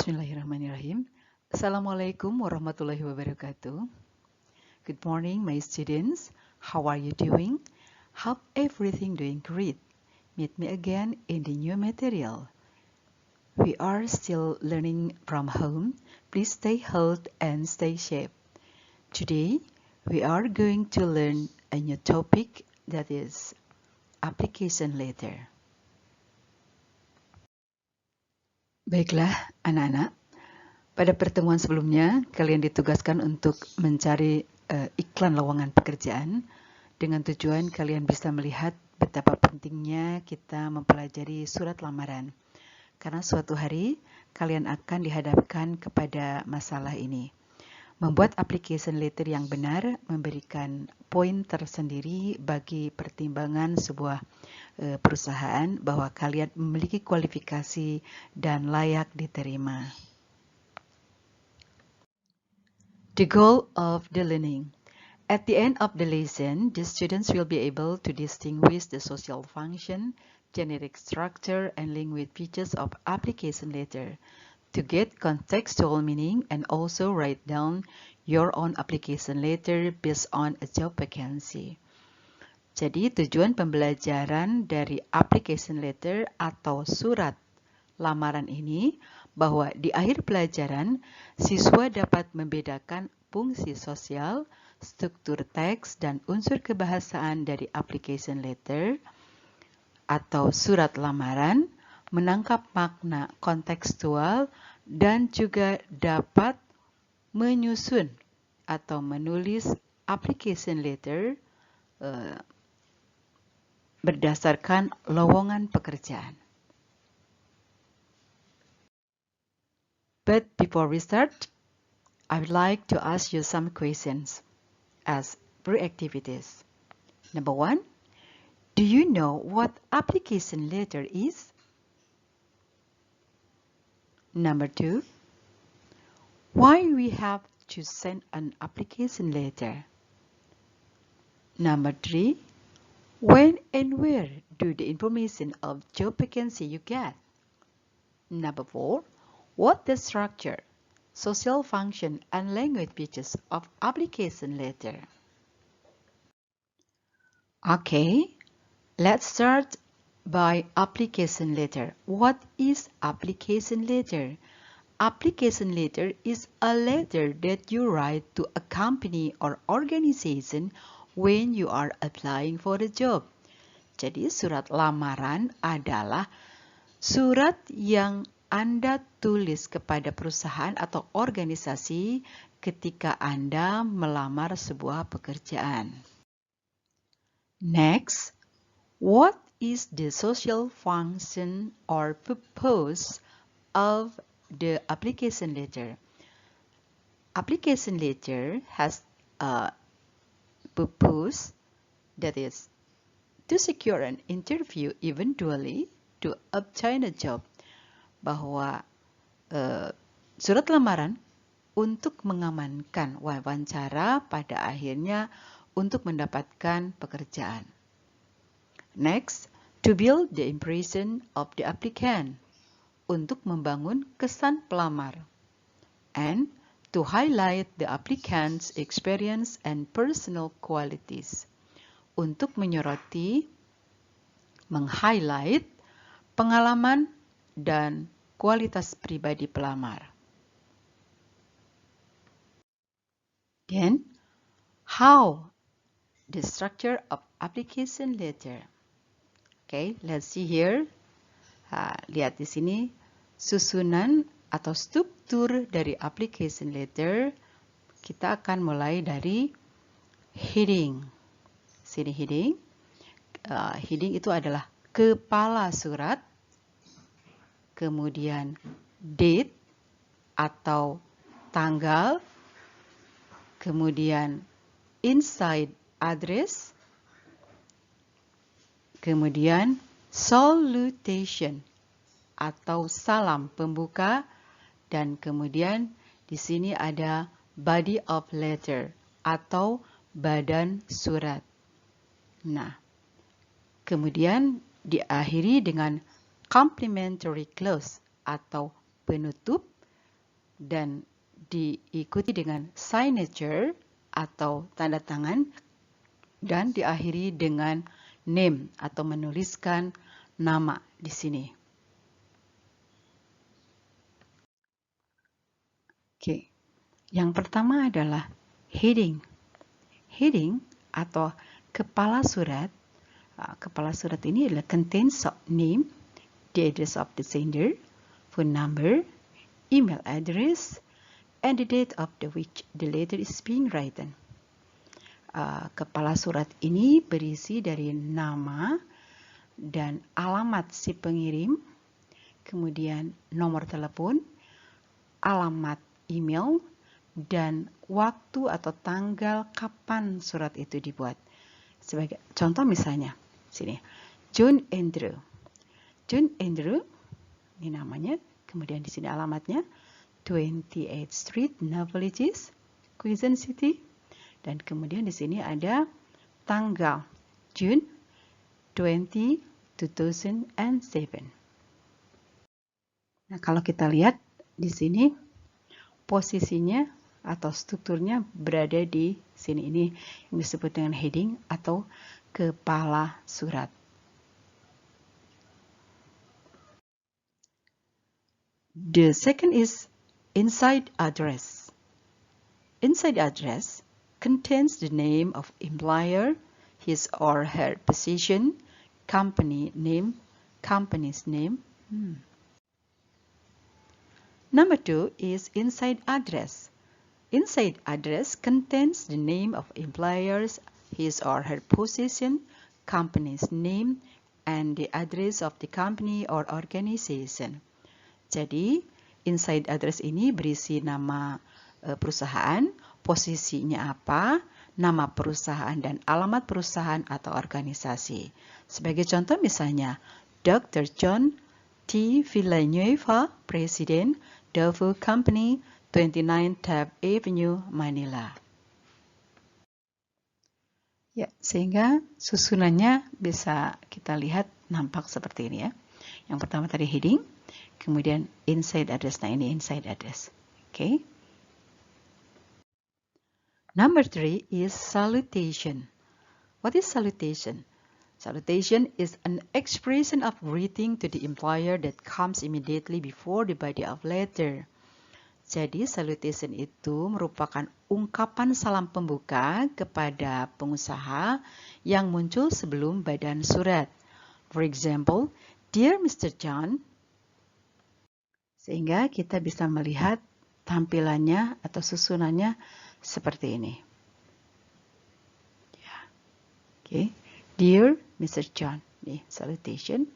Bismillahirrahmanirrahim. Assalamualaikum warahmatullahi wabarakatuh. Good morning, my students. How are you doing? Hope everything doing great. Meet me again in the new material. We are still learning from home. Please stay healthy and stay safe. Today, we are going to learn a new topic that is application letter. Baiklah, anak-anak. Pada pertemuan sebelumnya, kalian ditugaskan untuk mencari iklan lowongan pekerjaan dengan tujuan kalian bisa melihat betapa pentingnya kita mempelajari surat lamaran. Karena suatu hari kalian akan dihadapkan kepada masalah ini. Membuat application letter yang benar memberikan poin tersendiri bagi pertimbangan sebuah perusahaan bahwa kalian memiliki kualifikasi dan layak diterima. The goal of the learning. At the end of the lesson, the students will be able to distinguish the social function, generic structure, and language features of application letter to get contextual meaning and also write down your own application letter based on a job vacancy. Jadi tujuan pembelajaran dari application letter atau surat lamaran ini bahwa di akhir pelajaran, siswa dapat membedakan fungsi sosial, struktur teks, dan unsur kebahasaan dari application letter atau surat lamaran, menangkap makna kontekstual, dan juga dapat menyusun atau menulis application letter berdasarkan lowongan pekerjaan. But before we start, I would like to ask you some questions as pre-activities. Number 1, do you know what application letter is? Number 2, why we have to send an application letter? Number 3, when and where do the information of job vacancy you get? Number 4, what the structure, social function, and language features of application letter? Okay, let's start by application letter. What is application letter? Application letter is a letter that you write to a company or organization when you are applying for a job. Jadi surat lamaran adalah surat yang Anda tulis kepada perusahaan atau organisasi ketika Anda melamar sebuah pekerjaan. Next, what is the social function or purpose of the application letter? Application letter has a purpose, that is, to secure an interview eventually to obtain a job. Bahwa surat lamaran untuk mengamankan wawancara pada akhirnya untuk mendapatkan pekerjaan. Next, to build the impression of the applicant, untuk membangun kesan pelamar. And to highlight the applicant's experience and personal qualities, untuk menyoroti, meng-highlight pengalaman dan kualitas pribadi pelamar. Then, how the structure of application letter? Okay, let's see here. Lihat di sini susunan atau struktur dari application letter. Kita akan mulai dari heading. Sini heading. Heading itu adalah kepala surat. Kemudian date atau tanggal, kemudian inside address, kemudian salutation atau salam pembuka, dan kemudian di sini ada body of letter atau badan surat. Nah, kemudian diakhiri dengan complimentary clause atau penutup dan diikuti dengan signature atau tanda tangan dan diakhiri dengan name atau menuliskan nama di sini. Oke, yang pertama adalah heading. Heading atau kepala surat. Kepala surat ini adalah contains name, the address of the sender, phone number, email address, and the date of the which the letter is being written. Kepala surat ini berisi dari nama dan alamat si pengirim, kemudian nomor telepon, alamat email, dan waktu atau tanggal kapan surat itu dibuat. Sebagai contoh misalnya, sini, John Andrew. John Andrew, ini namanya, kemudian di sini alamatnya, 28th Street, Navajos, Quezon City, dan kemudian di sini ada tanggal June 20, 2007. Nah, kalau kita lihat di sini posisinya atau strukturnya berada di sini. Ini yang disebut dengan heading atau kepala surat. The second is inside address. Inside address contains the name of employer, his or her position, company name, company's name. Number 2 is inside address. Inside address contains the name of employers, his or her position, company's name, and the address of the company or organization. Jadi, inside address ini berisi nama perusahaan, posisinya apa, nama perusahaan dan alamat perusahaan atau organisasi. Sebagai contoh misalnya, Dr. John T. Villanueva, Presiden, Dover Company, 29 Taft Avenue, Manila. Ya, sehingga susunannya bisa kita lihat nampak seperti ini ya. Yang pertama tadi heading, kemudian inside address. Nah, ini inside address. Okay. Number 3 is salutation. What is salutation? Salutation is an expression of greeting to the employer that comes immediately before the body of letter. Jadi, salutation itu merupakan ungkapan salam pembuka kepada pengusaha yang muncul sebelum badan surat. For example, Dear Mr. John. Sehingga kita bisa melihat tampilannya atau susunannya seperti ini. Ya. Oke. Dear Mr. John. Nih, salutation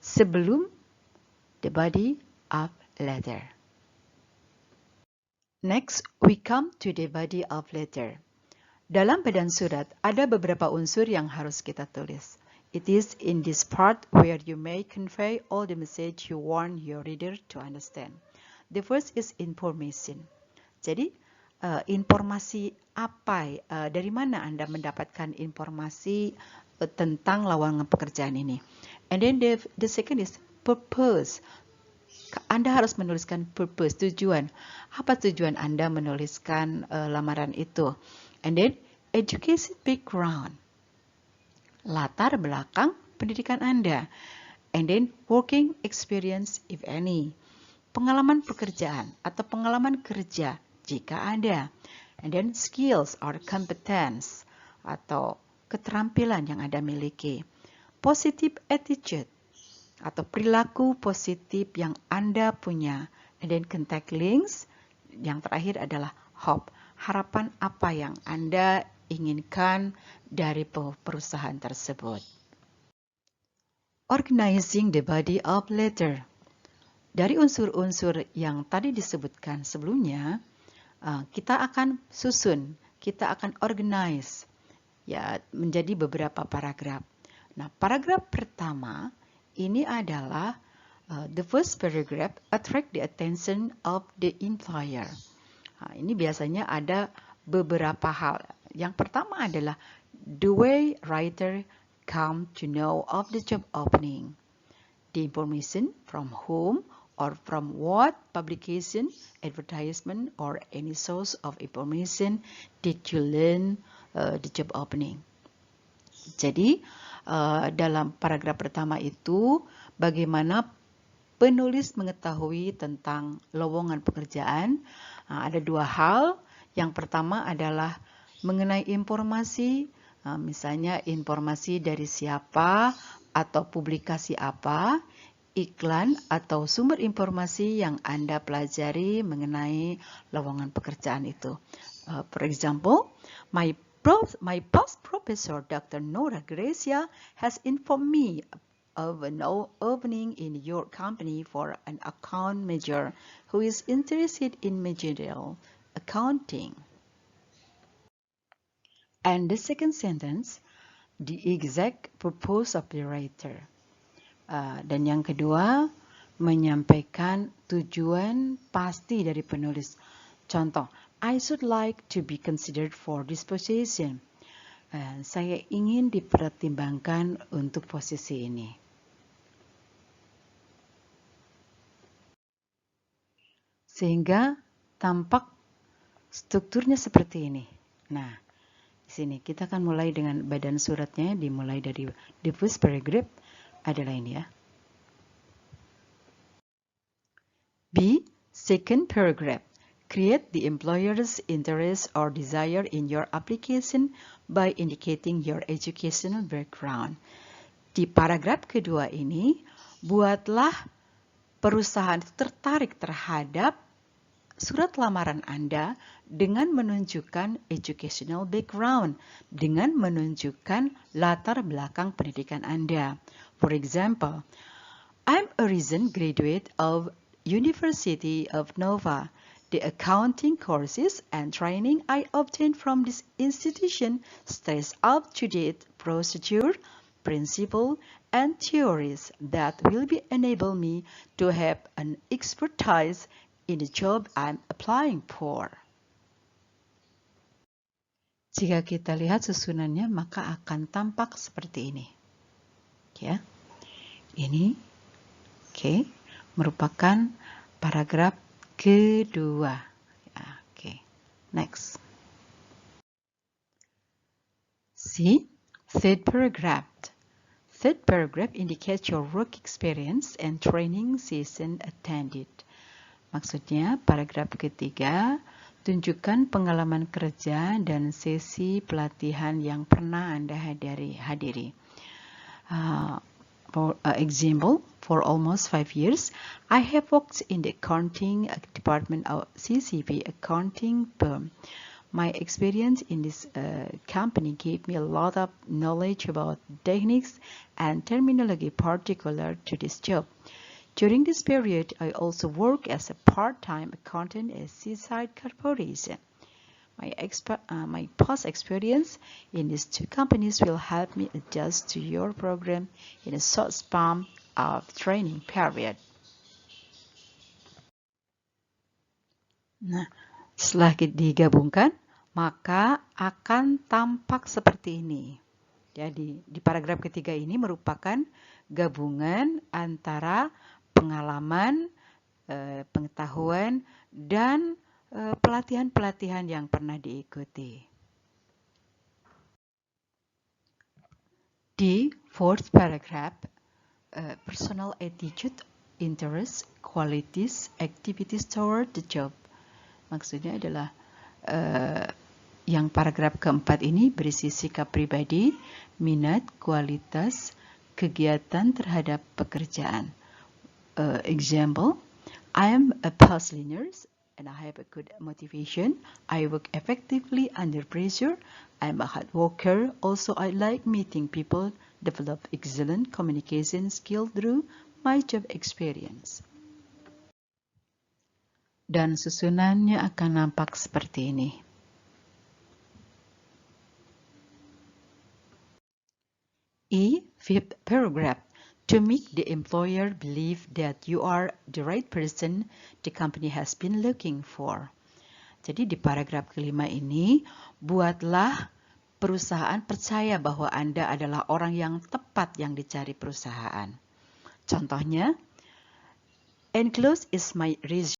sebelum the body of letter. Next, we come to the body of letter. Dalam badan surat, ada beberapa unsur yang harus kita tulis. It is in this part where you may convey all the message you want your reader to understand. The first is information. Jadi, informasi apa, dari mana Anda mendapatkan informasi tentang lowongan pekerjaan ini. And then the second is purpose. Anda harus menuliskan purpose, tujuan. Apa tujuan Anda menuliskan lamaran itu? And then education background. Latar belakang pendidikan Anda. And then working experience if any. Pengalaman pekerjaan atau pengalaman kerja jika ada. And then skills or competence atau keterampilan yang Anda miliki. Positive attitude atau perilaku positif yang Anda punya. And then contact links. Yang terakhir adalah hope. Harapan apa yang Anda inginkan dari perusahaan tersebut. Organizing the body of letter. Dari unsur-unsur yang tadi disebutkan sebelumnya, kita akan susun, kita akan organize ya menjadi beberapa paragraf. Nah, paragraf pertama ini adalah the first paragraph attract the attention of the employer. Nah, ini biasanya ada beberapa hal. Yang pertama adalah the way writer come to know of the job opening. The information from whom, or from what publication, advertisement, or any source of information did you learn the job opening. Jadi, dalam paragraf pertama itu, bagaimana penulis mengetahui tentang lowongan pekerjaan. Ada dua hal. Yang pertama adalah mengenai informasi, misalnya informasi dari siapa atau publikasi apa, iklan atau sumber informasi yang Anda pelajari mengenai lowongan pekerjaan itu. For example, my past professor, Dr. Nora Gracia, has informed me of an opening in your company for an account manager who is interested in managerial accounting. And the second sentence, the exact purpose of the writer. Dan yang kedua, menyampaikan tujuan pasti dari penulis. Contoh, I should like to be considered for this position. Saya ingin dipertimbangkan untuk posisi ini. Sehingga tampak strukturnya seperti ini. Nah, di sini kita akan mulai dengan badan suratnya, dimulai dari the first paragraph adalah ini ya. B. Second paragraph. Create the employer's interest or desire in your application by indicating your educational background. Di paragraf kedua ini, buatlah perusahaan itu tertarik terhadap surat lamaran Anda dengan menunjukkan educational background, dengan menunjukkan latar belakang pendidikan Anda. For example, I'm a recent graduate of University of Nova. The accounting courses and training I obtained from this institution stress up-to-date procedure, principle, and theories that will enable me to have an expertise in the job I'm applying for. Jika kita lihat susunannya, maka akan tampak seperti ini. Ya, ini, merupakan paragraf kedua. Next. C. Third paragraph. Third paragraph indicates your work experience and training session attended. Maksudnya, paragraf ketiga, tunjukkan pengalaman kerja dan sesi pelatihan yang pernah Anda hadiri. For example, for almost 5 years, I have worked in the accounting department of CCP accounting firm. My experience in this company gave me a lot of knowledge about techniques and terminology particular to this job. During this period, I also worked as a part-time accountant at Seaside Corporation. My past experience in these two companies will help me adjust to your program in a short span of training period. Nah, setelah digabungkan, maka akan tampak seperti ini. Jadi, di paragraf ketiga ini merupakan gabungan antara pengalaman, pengetahuan, dan pelatihan-pelatihan yang pernah diikuti. Di fourth paragraph, personal attitude, interest, qualities, activities toward the job. Maksudnya adalah yang paragraf keempat ini berisi sikap pribadi, minat, kualitas, kegiatan terhadap pekerjaan. Example, I am a past learner and I have a good motivation. I work effectively under pressure. I'm a hard worker. Also, I like meeting people, develop excellent communication skill through my job experience. Dan susunannya akan nampak seperti ini. E. Fifth paragraph. To make the employer believe that you are the right person the company has been looking for. Jadi di paragraf kelima ini, buatlah perusahaan percaya bahwa Anda adalah orang yang tepat yang dicari perusahaan. Contohnya, Enclosed is my resume.